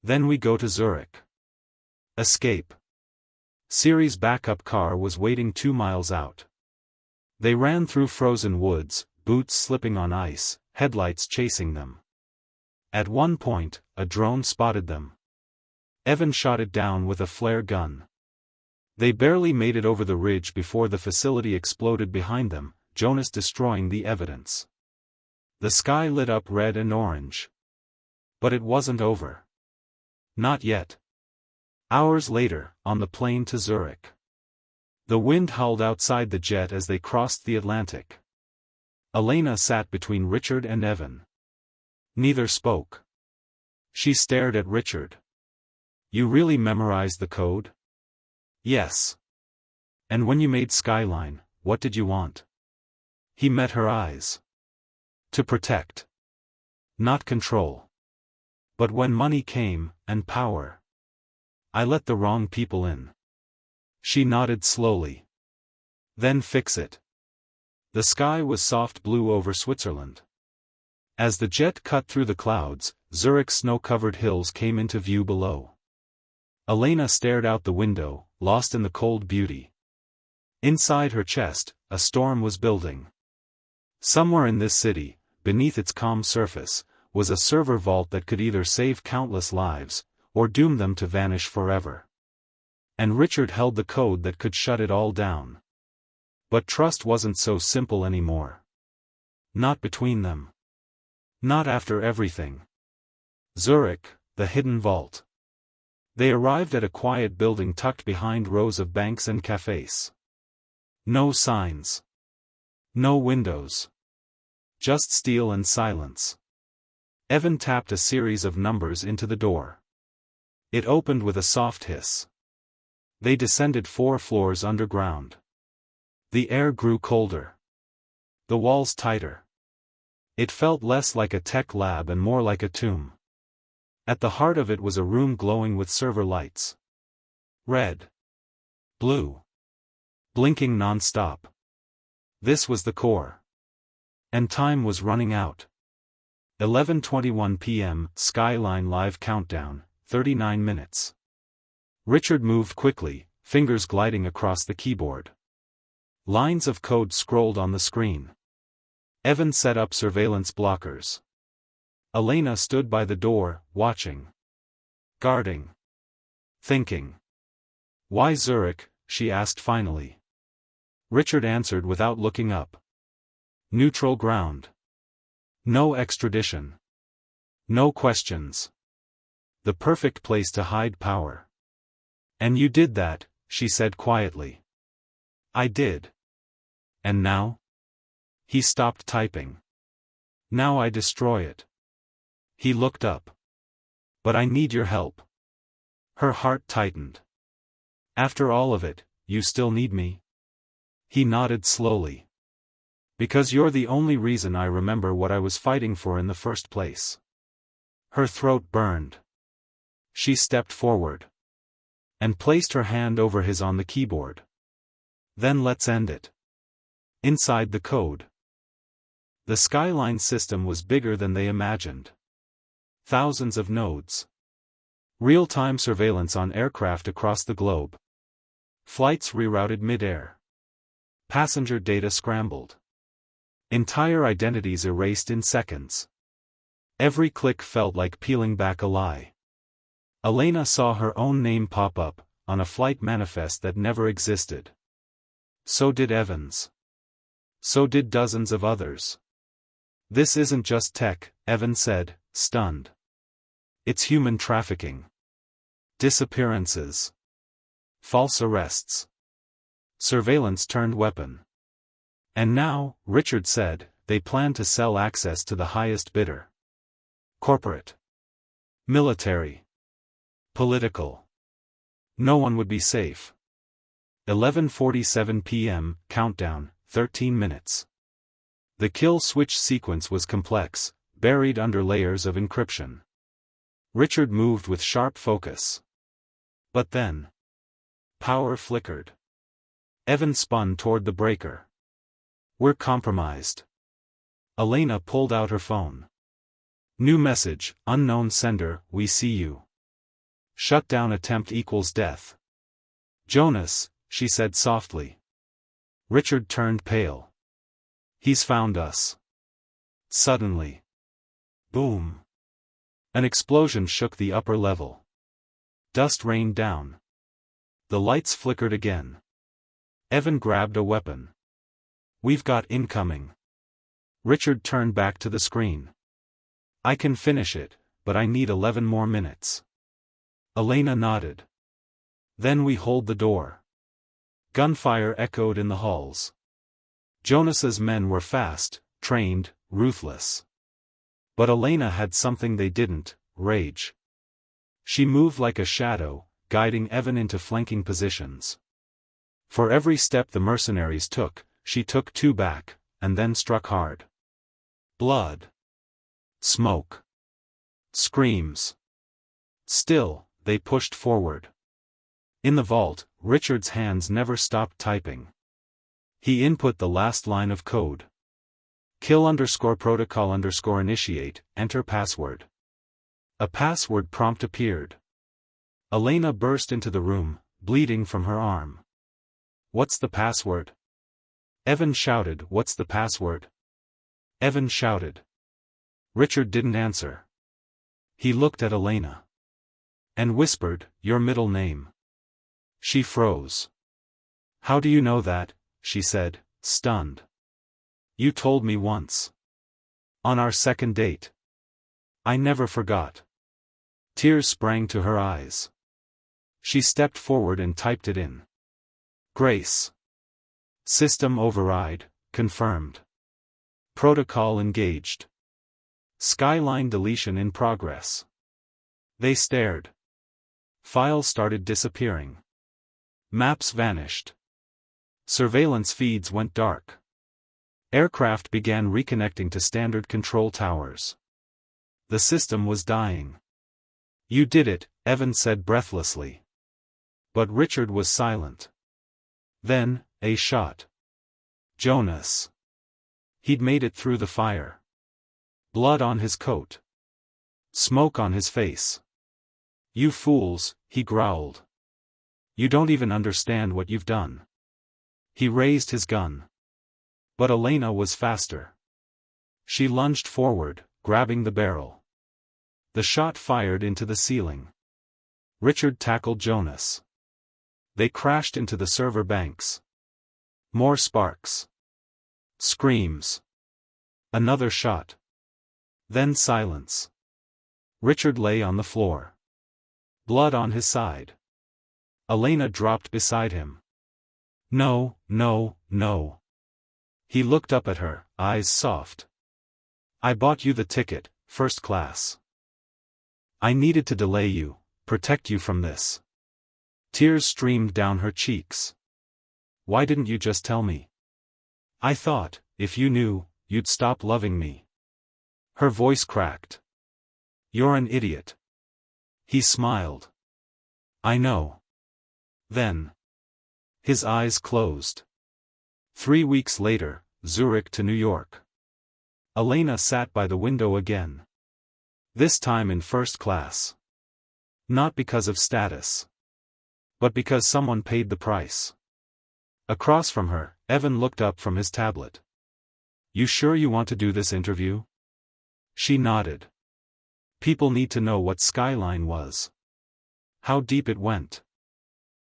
Then we go to Zurich. Escape. Siri's backup car was waiting 2 miles out. They ran through frozen woods, boots slipping on ice, headlights chasing them. At one point, a drone spotted them. Evan shot it down with a flare gun. They barely made it over the ridge before the facility exploded behind them, Jonas destroying the evidence. The sky lit up red and orange. But it wasn't over. Not yet. Hours later, on the plane to Zurich. The wind howled outside the jet as they crossed the Atlantic. Elena sat between Richard and Evan. Neither spoke. She stared at Richard. You really memorized the code? Yes. And when you made Skyline, what did you want? He met her eyes. To protect. Not control. But when money came, and power. I let the wrong people in. She nodded slowly. Then fix it. The sky was soft blue over Switzerland. As the jet cut through the clouds, Zurich's snow-covered hills came into view below. Elena stared out the window, lost in the cold beauty. Inside her chest, a storm was building. Somewhere in this city, beneath its calm surface, was a server vault that could either save countless lives, or doom them to vanish forever. And Richard held the code that could shut it all down. But trust wasn't so simple anymore. Not between them. Not after everything. Zurich, the hidden vault. They arrived at a quiet building tucked behind rows of banks and cafes. No signs. No windows. Just steel and silence. Evan tapped a series of numbers into the door. It opened with a soft hiss. They descended 4 floors underground. The air grew colder. The walls tighter. It felt less like a tech lab and more like a tomb. At the heart of it was a room glowing with server lights. Red. Blue. Blinking non-stop. This was the core. And time was running out. 11:21 p.m. Skyline live countdown, 39 minutes. Richard moved quickly, fingers gliding across the keyboard. Lines of code scrolled on the screen. Evan set up surveillance blockers. Elena stood by the door, watching. Guarding. Thinking. Why Zurich? She asked finally. Richard answered without looking up. Neutral ground. No extradition. No questions. The perfect place to hide power. And you did that, she said quietly. I did. And now? He stopped typing. Now I destroy it. He looked up. But I need your help. Her heart tightened. After all of it, you still need me? He nodded slowly. Because you're the only reason I remember what I was fighting for in the first place. Her throat burned. She stepped forward. And placed her hand over his on the keyboard. Then let's end it. Inside the code. The Skyline system was bigger than they imagined. Thousands of nodes. Real-time surveillance on aircraft across the globe. Flights rerouted mid-air. Passenger data scrambled. Entire identities erased in seconds. Every click felt like peeling back a lie. Elena saw her own name pop up, on a flight manifest that never existed. So did Evans. So did dozens of others. This isn't just tech, Evan said, stunned. It's human trafficking. Disappearances. False arrests. Surveillance turned weapon. And now, Richard said, they plan to sell access to the highest bidder. Corporate. Military. Political. No one would be safe. 11:47 p.m., countdown, 13 minutes. The kill switch sequence was complex, buried under layers of encryption. Richard moved with sharp focus. But then. Power flickered. Evan spun toward the breaker. We're compromised. Elena pulled out her phone. New message, unknown sender, we see you. Shutdown attempt equals death. Jonas, she said softly. Richard turned pale. He's found us. Suddenly. Boom. An explosion shook the upper level. Dust rained down. The lights flickered again. Evan grabbed a weapon. We've got incoming. Richard turned back to the screen. I can finish it, but I need 11 more minutes. Elena nodded. Then we hold the door. Gunfire echoed in the halls. Jonas's men were fast, trained, ruthless. But Elena had something they didn't, rage. She moved like a shadow, guiding Evan into flanking positions. For every step the mercenaries took, she took 2 back, and then struck hard. Blood. Smoke. Screams. Still, they pushed forward. In the vault, Richard's hands never stopped typing. He input the last line of code. Kill_protocol_initiate, enter password. A password prompt appeared. Elena burst into the room, bleeding from her arm. "What's the password?" Evan shouted. "What's the password?" Evan shouted. Richard didn't answer. He looked at Elena. And whispered, "Your middle name." She froze. "How do you know that?" she said, stunned. "You told me once. On our second date. I never forgot." Tears sprang to her eyes. She stepped forward and typed it in. Grace. System override, confirmed. Protocol engaged. Skyline deletion in progress. They stared. Files started disappearing. Maps vanished. Surveillance feeds went dark. Aircraft began reconnecting to standard control towers. The system was dying. "You did it," Evan said breathlessly. But Richard was silent. Then, a shot. Jonas. He'd made it through the fire. Blood on his coat. Smoke on his face. "You fools," he growled. "You don't even understand what you've done." He raised his gun. But Elena was faster. She lunged forward, grabbing the barrel. The shot fired into the ceiling. Richard tackled Jonas. They crashed into the server banks. More sparks. Screams. Another shot. Then silence. Richard lay on the floor. Blood on his side. Elena dropped beside him. "No, no, no." He looked up at her, eyes soft. "I bought you the ticket, first class. I needed to delay you, protect you from this." Tears streamed down her cheeks. "Why didn't you just tell me? I thought, if you knew, you'd stop loving me." Her voice cracked. "You're an idiot." He smiled. "I know." Then. His eyes closed. 3 weeks later, Zurich to New York. Elena sat by the window again. This time in first class. Not because of status. But because someone paid the price. Across from her, Evan looked up from his tablet. "You sure you want to do this interview?" She nodded. "People need to know what Skyline was. How deep it went."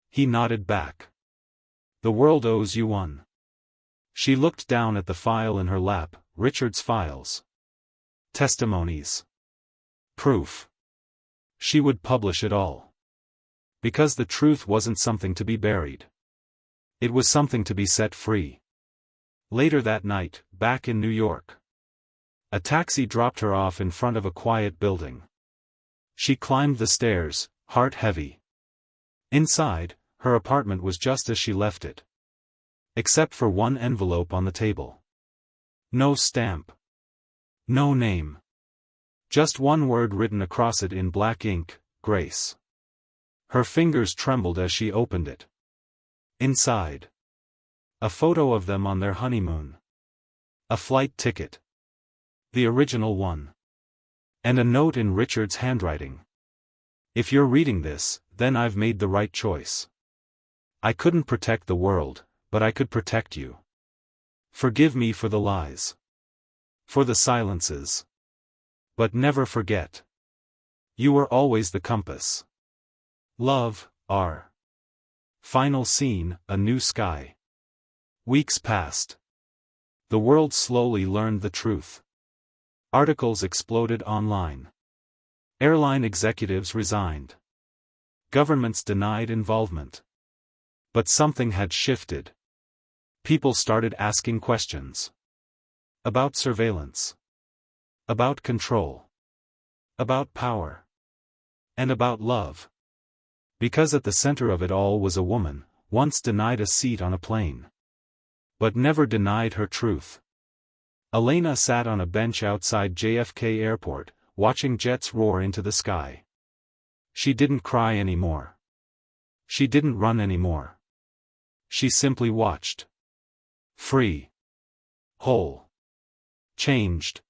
He nodded back. "The world owes you one." She looked down at the file in her lap, Richard's files. Testimonies. Proof. She would publish it all. Because the truth wasn't something to be buried. It was something to be set free. Later that night, back in New York. A taxi dropped her off in front of a quiet building. She climbed the stairs, heart heavy. Inside, her apartment was just as she left it. Except for one envelope on the table. No stamp. No name. Just one word written across it in black ink, Grace. Her fingers trembled as she opened it. Inside. A photo of them on their honeymoon. A flight ticket. The original one. And a note in Richard's handwriting. "If you're reading this, then I've made the right choice. I couldn't protect the world, but I could protect you. Forgive me for the lies. For the silences. But never forget. You were always the compass. Love, R." Final scene, a new sky. Weeks passed. The world slowly learned the truth. Articles exploded online. Airline executives resigned. Governments denied involvement. But something had shifted. People started asking questions. About surveillance. About control. About power. And about love. Because at the center of it all was a woman, once denied a seat on a plane. But never denied her truth. Elena sat on a bench outside JFK Airport, watching jets roar into the sky. She didn't cry anymore. She didn't run anymore. She simply watched. Free. Whole. Changed.